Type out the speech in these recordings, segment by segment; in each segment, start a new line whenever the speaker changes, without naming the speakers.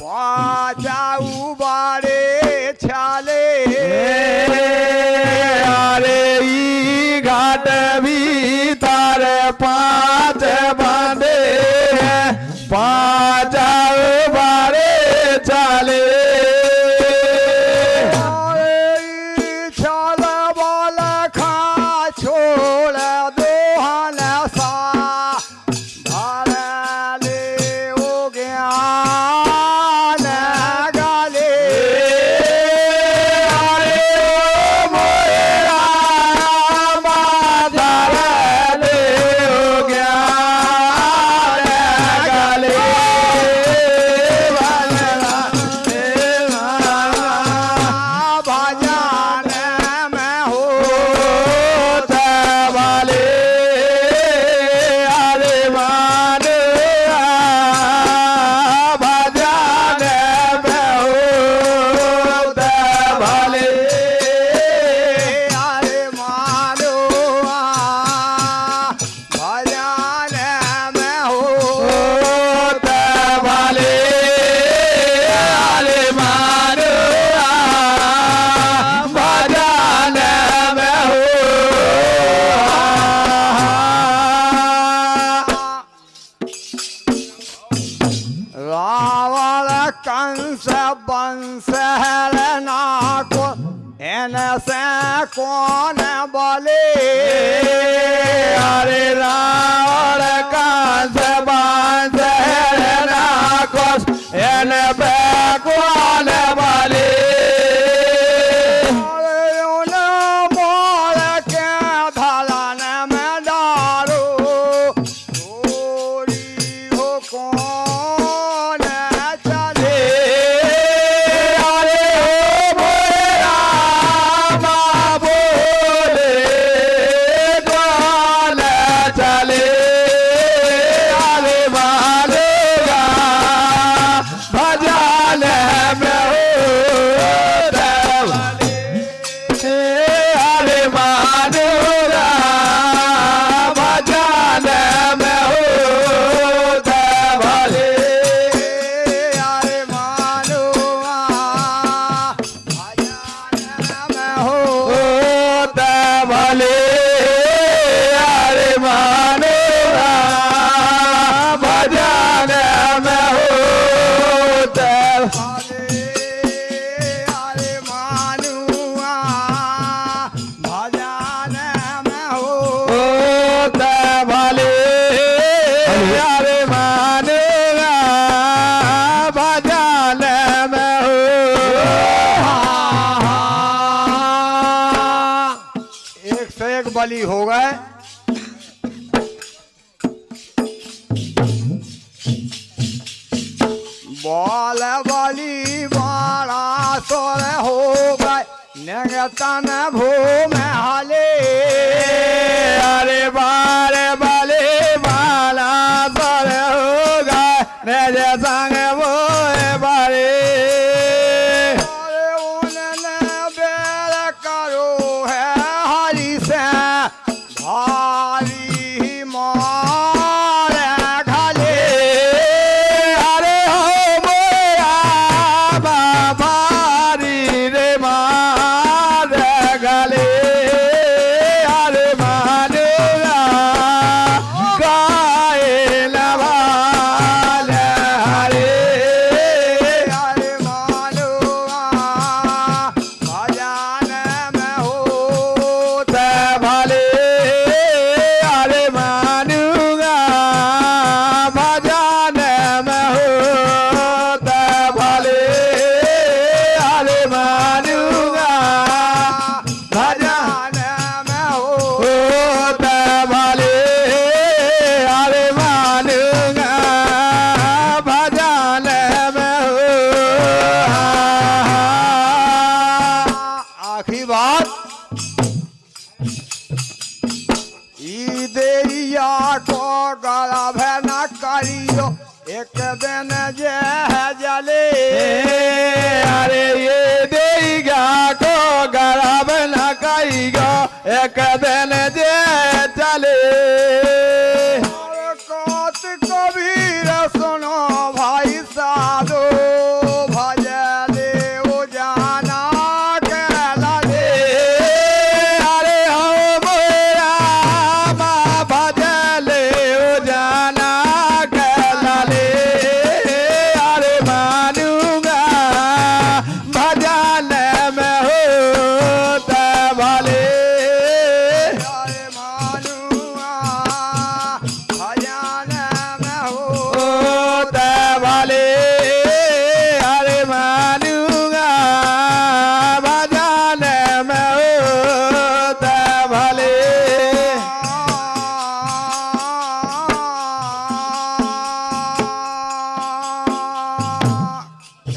बाजाऊ बारे छाले
अरे ई घाट भीतर पाँच बांधे बाजाऊ बारे छाले
छाल बाल खा छोड़ दोहन सा धरले ओ ज्ञान गले
अरे ओ मोरा धरले हो गया गले
भजन में हो
वाले अरे मान भजन में हो भले
अरे मानो भजन में हो
भले अरे मान भजन में हो
रावण कंस बंस हरना को इनसे कौन बोले
अरे रावण कांस बांस नाकोस एन पे कौन वाले
उन मोर के धलन में डारो चोरी हो कौन चले
अरे ओ मोरा बोले कौन चले अरे मालेगा भजन में हो अरे मानूरा भजन में हो भले
अरे मानो भजन में हो
भले अरे मानूरा भजन में हो
अरे मानुआ भजन में हो
भले अरे मानूरा भजन में
एक से एक बलि हो गए बाल बलि बारा सोर हो गए नगतन भूम हले
अरे बार बाले बाला सर होगा मेरे संग वो बारे
अरे उनने बेर करो है हरि से भारी मार घले
अरे हो मोया बाबारी रे मार गले अरे मानुरा गाए लवाल हरे
अरे मानो भजन में हो
भले अरे मानूंगा भजन में हो भले अरे मानूंगा भजन
भजन में हो
भले अरे मानूंगा भजन में हो
आखिरी बात ई देरिया को गला न करियो एक दिन जे है जले
अरे ये देगा को गरब न कईगा एक दिन जे चले
और कोत कबीर सुनो भाई साधो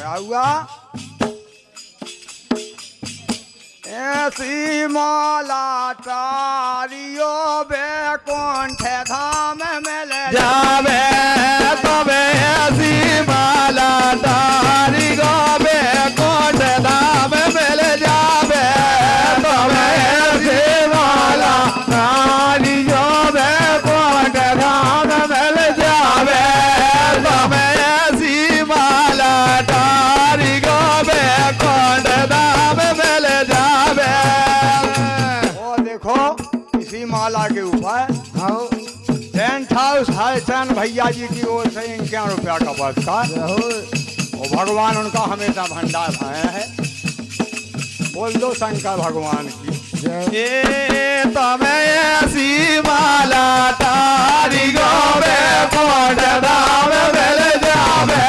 क्या हुआ ऐसी माला तारियो बैकुंठ धाम में ले
जावे तबे ऐसी माला तारी गोबे कोट धाम मिल जावे तबे ऐसी माला तारी गोबे कोट धाम मिल जावे तबे ऐसी माला तारी गोबे कोट धाम मिल जावे।
और देखो इसी माला के ऊपर टेंट हाउस हरिचंद भैया जी की ओर से 51 रुपया का पुरस्कार और भगवान उनका हमेशा भंडार भरे है। बोल दो शंकर भगवान की
ये तमे ऐसी माला तारी गोबे कोट धाम मिल जावे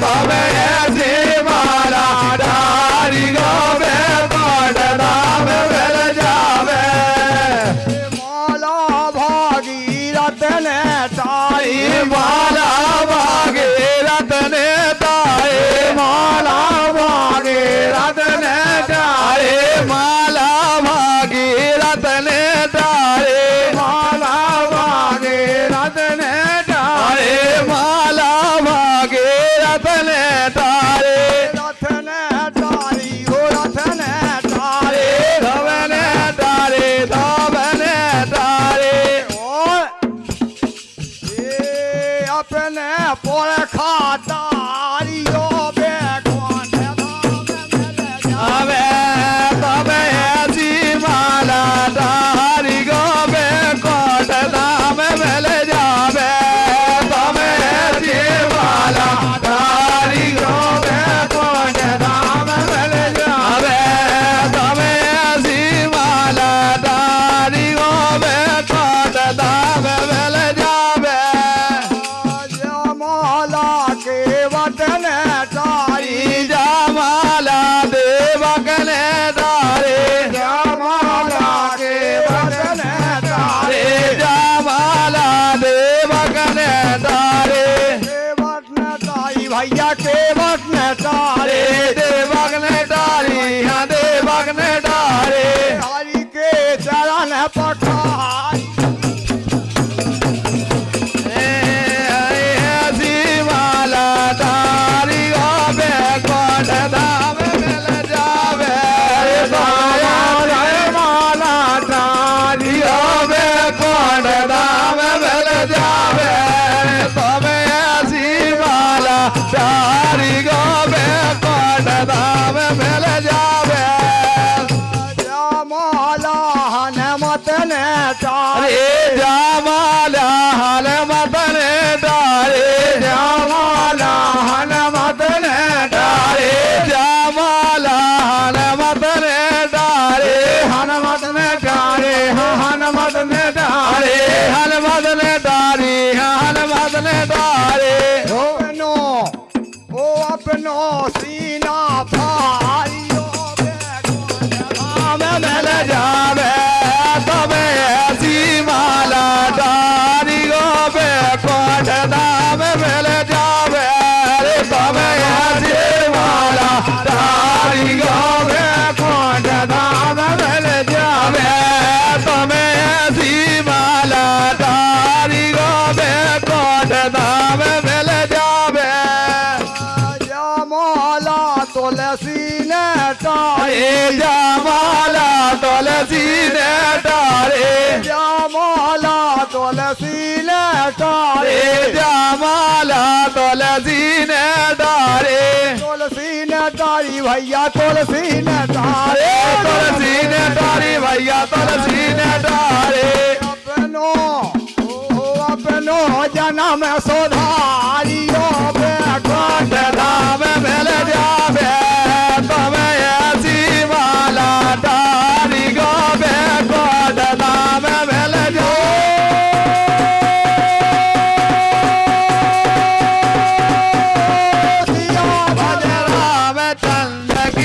तमे ऐसी माला तारी गोबे कोट धाम मिल जावे।
माला भागीरथ ने तारी
माला भागीरथ ने तारे माला भागीरथ ने तारे माला भागीरथ ने तारे माला भागीरथ ने तारे माला भागीरथ ने तारे
रथ ने तारी हो रथ ने तारे
धवने तारे धवने तारे
और ये अपने पुरखा तारियो बैकुंठ धाम में ले जावे।
अबे तबे ऐसी माला तारी गोबे कोट धाम मिल जावे तबे ऐसी माला तारी गोबे कोट धाम मिल जावे तबे ऐसी माला तारी गोबे कोट धाम मिल जावे।
माला के वतन तारी
जामाला देवक ने तारे
माला के वतन तारी
जामाला देवक ने तारे
केवट ने तारी भैया केवट ने तारी
देवक ने तारी हाँ देवक ने तारे
हरि के चरण पखार
ऐसी माला तारी गोबे कोट धाम मिल जावे माला तारी गोबे कोट धाम मिल जावे तबे ऐसी माला तारी गोबे कोट धाम मिल जावे।
माला हनुमत ने तारी
अरे जामाला हनुमत ने तारे जामाला हनुमत ने तारे जामाला हनुमत ने तारे हनुमत ने तारे हाँ हनुमत ने तारे हनुमत ने तारी हाँ हनुमत ने तारे
अपनो सीना फारियो बैकुंठ धाम
मिल जावे तबे ऐसी माला तारी गोबे कोट धाम मिल जावे तबे ऐसी माला तारी गोबे कोट धाम मिल जावे तबे ऐसी माला तारी गोबे कोट धाम मिल जावे।
माला तुलसी ने तारी
जामाला तुलसी ने तारे
माला तुलसी ने तारी
जामाला तुलसी ने तारे
तुलसी ने तारी भैया तुलसी ने तारी
तुलसी ने तारी भैया तुलसी ने तारे
अपनो जन्म सोधा